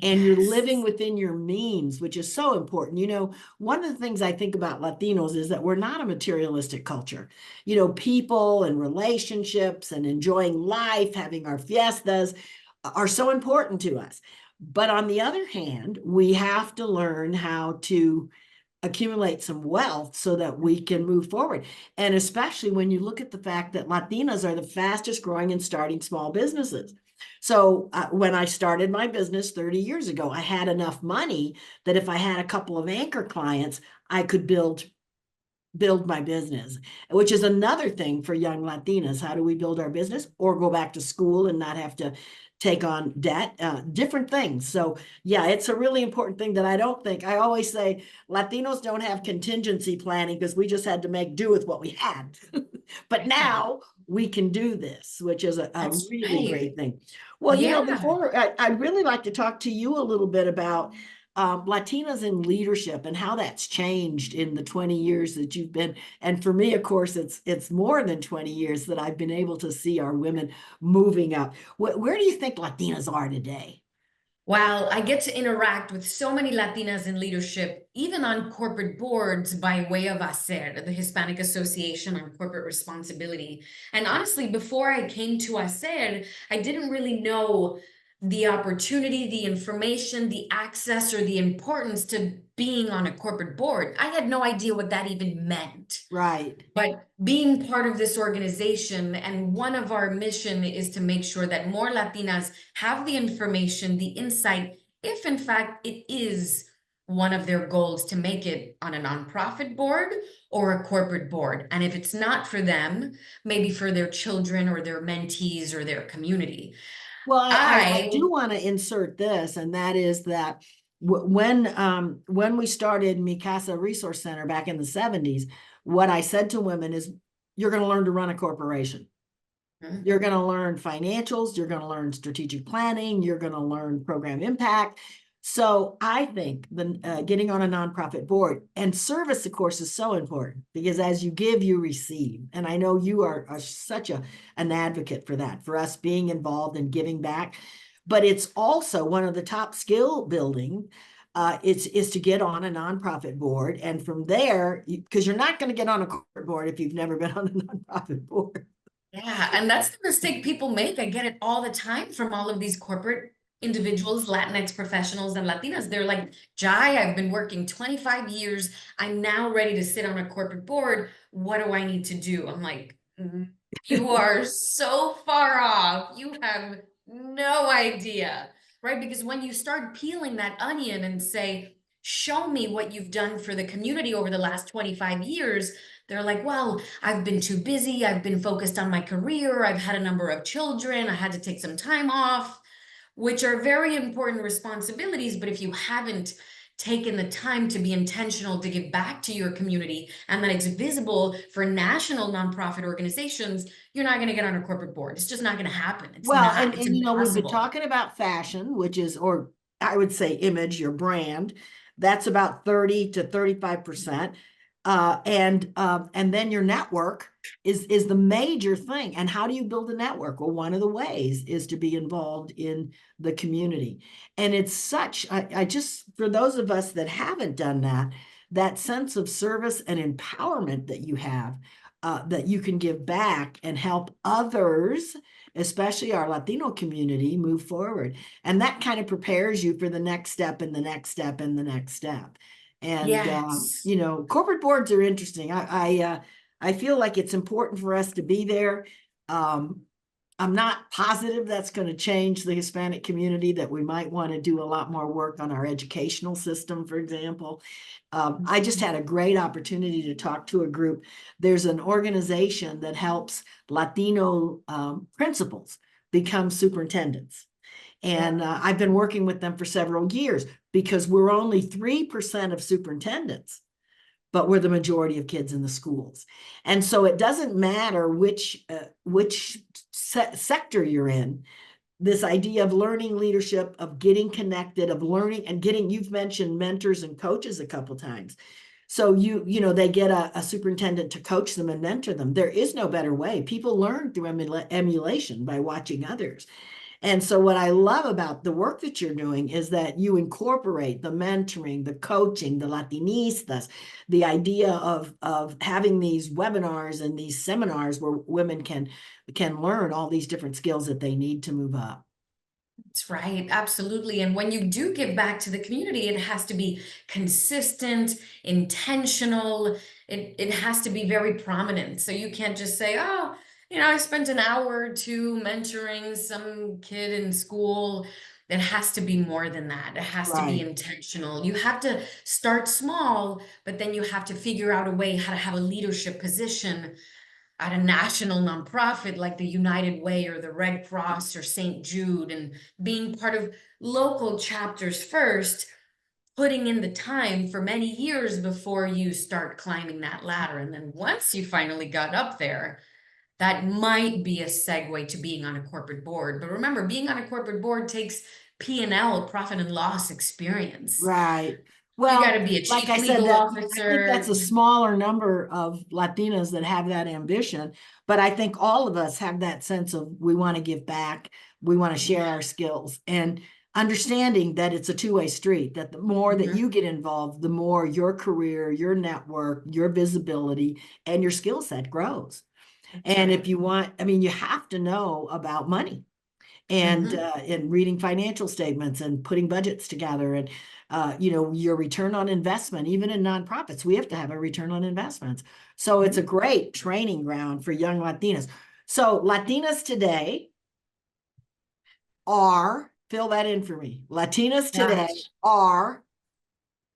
S1: and you're living
S2: Yes.
S1: within your means, which is so important. You know, one of the things I think about Latinos is that we're not a materialistic culture. You know, people and relationships and enjoying life, having our fiestas are so important to us. But on the other hand, we have to learn how to accumulate some wealth so that we can move forward. And especially when you look at the fact that Latinas are the fastest growing and starting small businesses. So when I started my business 30 years ago, I had enough money that if I had a couple of anchor clients, I could build my business, which is another thing for young Latinas. How do we build our business or go back to school and not have to take on debt? Different things. So, yeah, it's a really important thing that I don't think. I always say Latinos don't have contingency planning because we just had to make do with what we had. But
S2: Yeah,
S1: now we can do this, which is a
S2: that's
S1: really
S2: right.
S1: great thing. Well, you know,
S2: Yeah.
S1: I'd really like to talk to you a little bit about Latinas in leadership and how that's changed in the 20 years that you've been. And for me, of course, it's more than 20 years that I've been able to see our women moving up. Where do you think Latinas are today?
S2: While I get to interact with so many Latinas in leadership, even on corporate boards by way of ACER, the Hispanic Association on Corporate Responsibility. And honestly, before I came to ACER, I didn't really know the opportunity, the information, the access, or the importance to being on a corporate board. I had no idea what that even meant.
S1: Right.
S2: But being part of this organization, and one of our mission is to make sure that more Latinas have the information, the insight, if in fact it is one of their goals to make it on a nonprofit board or a corporate board. And if it's not for them, maybe for their children or their mentees or their community.
S1: Well, I
S2: I
S1: do want to insert this, and that is that when we started Mi Casa Resource Center back in the 70s, what I said to women is, you're going to learn to run a corporation. You're going to learn financials, you're going to learn strategic planning, you're going to learn program impact. So I think getting on a nonprofit board and service, of course, is so important because as you give, you receive. And I know you are such an advocate for that, for us being involved and giving back. But it's also one of the top skill building is to get on a nonprofit board. And from there, because you're not going to get on a corporate board if you've never been on a nonprofit board.
S2: Yeah, and that's the mistake people make. I get it all the time from all of these corporate individuals, Latinx professionals and Latinas. They're like, Jai, I've been working 25 years. I'm now ready to sit on a corporate board. What do I need to do? I'm like, you are so far off. You have no idea, right? Because when you start peeling that onion and say, show me what you've done for the community over the last 25 years, They're like, well, I've been too busy. I've been focused on my career. I've had a number of children. I had to take some time off, which are very important responsibilities. But if you haven't taken the time to be intentional to give back to your community and that it's visible for national nonprofit organizations, you're not going to get on a corporate board. It's just not going to happen. It's
S1: Well,
S2: not, it's
S1: and we've been
S2: impossible.
S1: talking about fashion, which is, or I would say image, your brand. That's about 30 to 35%. And then your network is the major thing. And how do you build a network? Well, one of the ways is to be involved in the community. And it's such, I just, for those of us that haven't done that, that sense of service and empowerment that you have, that you can give back and help others, especially our Latino community, move forward. And that kind of prepares you for the next step and the next step and the next step. And
S2: Yes.
S1: corporate boards are interesting. I feel like it's important for us to be there. I'm not positive that's going to change the Hispanic community, that we might want to do a lot more work on our educational system, for example. I just had a great opportunity to talk to a group. There's an organization that helps Latino principals become superintendents. And I've been working with them for several years because we're only 3% of superintendents, but we're the majority of kids in the schools. And so it doesn't matter which sector you're in. This idea of learning leadership, of getting connected, of learning and getting, you've mentioned mentors and coaches a couple times. So they get a superintendent to coach them and mentor them. There is no better way. People learn through emulation by watching others. And so what I love about the work that you're doing is that you incorporate the mentoring, the coaching, the Latinistas, the idea of having these webinars and these seminars where women can learn all these different skills that they need to move up.
S2: That's right, absolutely. And when you do give back to the community, it has to be consistent, intentional. It has to be very prominent. So you can't just say, oh, I spent an hour or two mentoring some kid in school. It has to be more than that. It has to be
S1: Right.
S2: intentional. You have to start small, but then you have to figure out a way how to have a leadership position at a national nonprofit like the United Way or the Red Cross or St. Jude, and being part of local chapters first, putting in the time for many years before you start climbing that ladder. And then once you finally got up there, that might be a segue to being on a corporate board. But remember, being on a corporate board takes P&L, profit and loss experience.
S1: Right.
S2: You got
S1: Well,
S2: to be a
S1: like
S2: chief
S1: I said,
S2: legal
S1: that I think that's
S2: officer.
S1: a smaller number of Latinas that have that ambition, but I think all of us have that sense of we want to give back, we want to share our skills, and understanding that it's a two-way street, that the more that you get involved, the more your career, your network, your visibility, and your skill set grows. And if you want, I mean, you have to know about money and reading financial statements and putting budgets together and your return on investment. Even in nonprofits, we have to have a return on investments. So it's a great training ground for young Latinas. So Latinas today are, fill that in for me. Latinas today
S2: are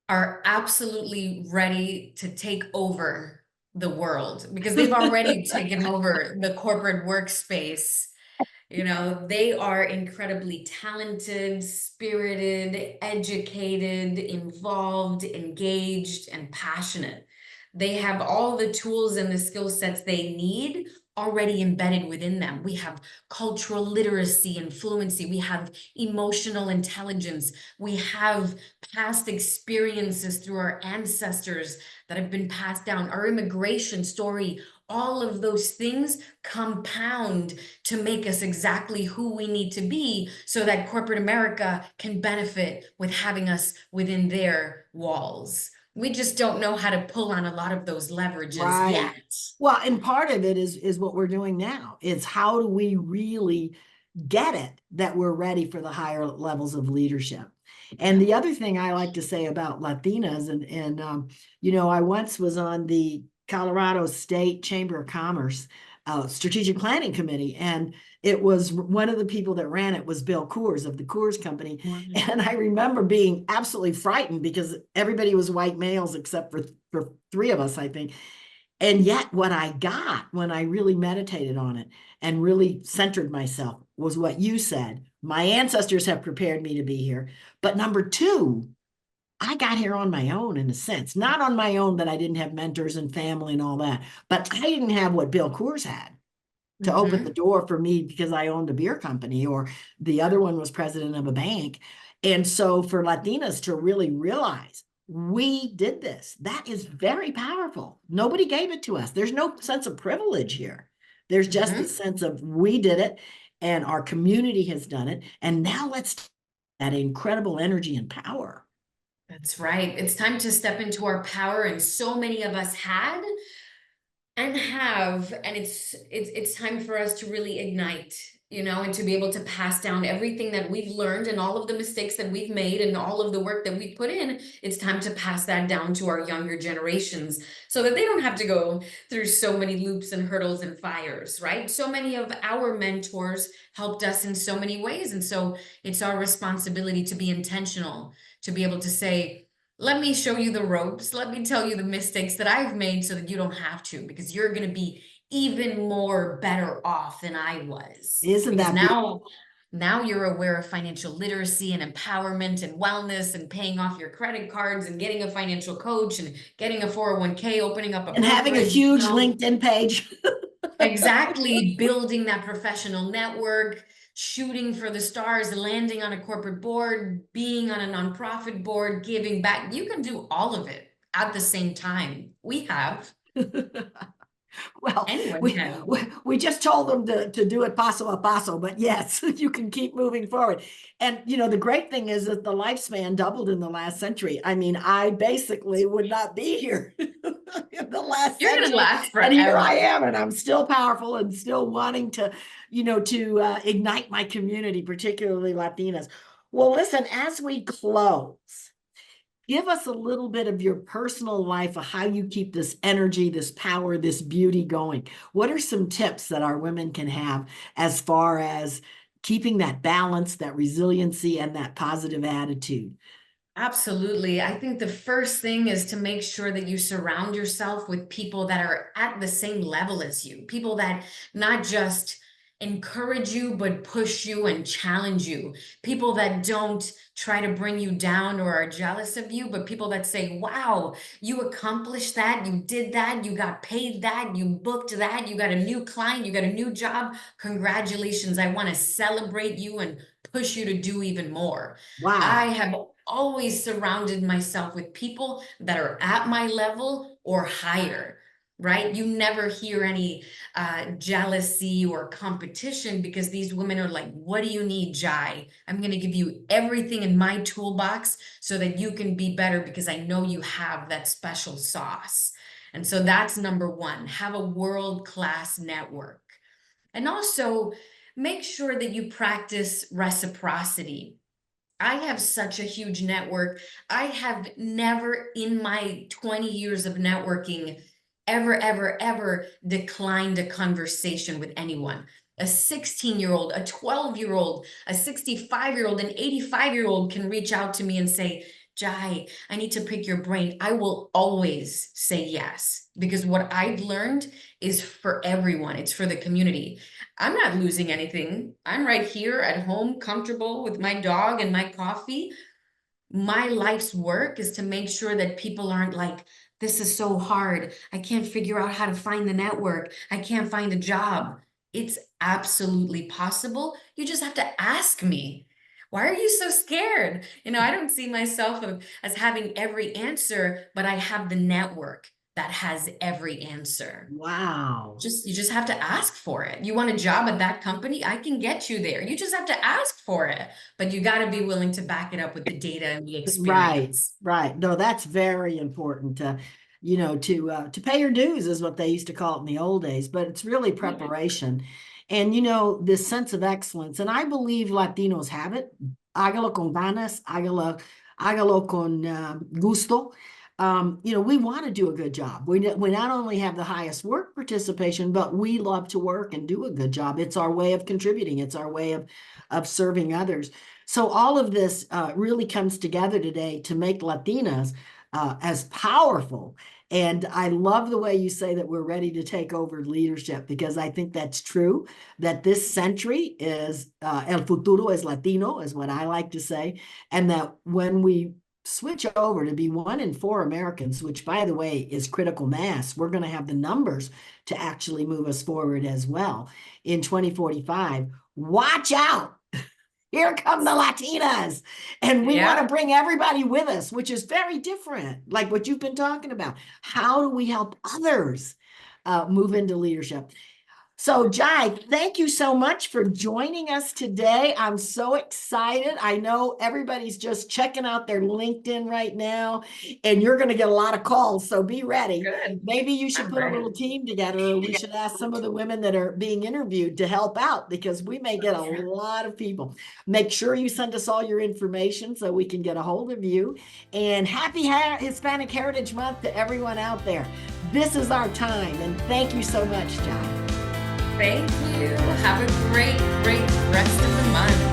S2: absolutely ready to take over the world because they've already taken over the corporate workspace. They are incredibly talented, spirited, educated, involved, engaged, and passionate. They have all the tools and the skill sets they need already embedded within them. We have cultural literacy and fluency. We have emotional intelligence. We have past experiences through our ancestors that have been passed down, our immigration story. All of those things compound to make us exactly who we need to be so that corporate America can benefit with having us within their walls. We just don't know how to pull on a lot of those leverages
S1: right.
S2: yet.
S1: Well, and part of it is what we're doing now. It's how do we really get it that we're ready for the higher levels of leadership. And the other thing I like to say about Latinas, and I once was on the Colorado State Chamber of Commerce Strategic Planning Committee, and it was one of the people that ran it was Bill Coors of the Coors Company. And I remember being absolutely frightened because everybody was white males except for three of us, I think. And yet, what I got when I really meditated on it and really centered myself was what you said. My ancestors have prepared me to be here. But number two, I got here on my own in a sense, not on my own that I didn't have mentors and family and all that, but I didn't have what Bill Coors had to open the
S2: Mhm.
S1: door for me because I owned a beer company, or the other one was president of a bank. And so for Latinas to really realize we did this, that is very powerful. Nobody gave it to us. There's no sense of privilege here. There's just the
S2: Mhm.
S1: sense of we did it and our community has done it. And now let's that incredible energy and power.
S2: That's right. It's time to step into our power, and so many of us had and have, and it's time for us to really ignite, and to be able to pass down everything that we've learned and all of the mistakes that we've made and all of the work that we put in. It's time to pass that down to our younger generations so that they don't have to go through so many loops and hurdles and fires, right? So many of our mentors helped us in so many ways, and so it's our responsibility to be intentional, to be able to say, let me show you the ropes. Let me tell you the mistakes that I've made so that you don't have to, because you're going to be even more better off than I was.
S1: Isn't
S2: Because
S1: that beautiful?
S2: now you're aware of financial literacy and empowerment and wellness and paying off your credit cards and getting a financial coach and getting a 401k, opening up a
S1: And having a
S2: brokerage,
S1: huge LinkedIn page.
S2: exactly, building that professional network, shooting for the stars, landing on a corporate board, being on a nonprofit board, giving back. You can do all of it at the same time. We have.
S1: Well,
S2: Anyone
S1: we,
S2: can.
S1: we we just told them to do it paso a paso, but yes, you can keep moving forward. And the great thing is that the lifespan doubled in the last century. I mean, I basically would not be here in the last
S2: You're gonna
S1: century,
S2: last
S1: and here I
S2: forever.
S1: am, and I'm still powerful and still wanting to ignite my community, particularly Latinas. Well, listen, as we close, give us a little bit of your personal life of how you keep this energy, this power, this beauty going. What are some tips that our women can have as far as keeping that balance, that resiliency, and that positive attitude?
S2: Absolutely. I think the first thing is to make sure that you surround yourself with people that are at the same level as you, people that not just encourage you, but push you and challenge you, people that don't try to bring you down or are jealous of you, but people that say, wow, you accomplished that, you did that, you got paid that, you booked that, you got a new client, you got a new job. Congratulations. I want to celebrate you and push you to do even more. I
S1: Wow.
S2: have always surrounded myself with people that are at my level or higher, right? You never hear any jealousy or competition, because these women are like, what do you need, Jai? I'm going to give you everything in my toolbox so that you can be better, because I know you have that special sauce. And so that's number one, have a world-class network. And also make sure that you practice reciprocity. I have such a huge network. I have never in my 20 years of networking ever declined a conversation with anyone. A 16-year-old, a 12-year-old, a 65-year-old, an 85-year-old can reach out to me and say, Jai, I need to pick your brain. I will always say yes, because what I've learned is for everyone, it's for the community. I'm not losing anything. I'm right here at home, comfortable with my dog and my coffee. My life's work is to make sure that people aren't like, this is so hard. I can't figure out how to find the network. I can't find a job. It's absolutely possible. You just have to ask me. Why are you so scared? I don't see myself as having every answer, but I have the network that has every answer.
S1: Wow.
S2: You just have to ask for it. You want a job at that company? I can get you there. You just have to ask for it, but you got to be willing to back it up with the data and the
S1: Right,
S2: experience.
S1: right. No, that's very important to pay your dues is what they used to call it in the old days, but it's really
S2: Yeah.
S1: preparation. And this sense of excellence. And I believe Latinos have it. Hágalo con ganas, hágalo con gusto. We want to do a good job. We not only have the highest work participation, but we love to work and do a good job. It's our way of contributing. It's our way of serving others. So all of this really comes together today to make Latinas as powerful. And I love the way you say that we're ready to take over leadership, because I think that's true, that this century is, el futuro es Latino, is what I like to say. And that when we switch over to be 1 in 4 Americans, which by the way is critical mass, we're going to have the numbers to actually move us forward as well in 2045. Watch out. Here come the Latinas. And we want to bring everybody with us, which is very different, like what you've been talking about. How do we help others move into leadership? So, Jai, thank you so much for joining us today. I'm so excited. I know everybody's just checking out their LinkedIn right now, and you're going to get a lot of calls, so be ready.
S2: Good.
S1: Maybe you should put a little team together, or we should ask some of the women that are being interviewed to help out, because we may get a lot of people. Make sure you send us all your information so we can get a hold of you. And happy Hispanic Heritage Month to everyone out there. This is our time, and thank you so much, Jai.
S2: Thank you. Have a great rest of the month.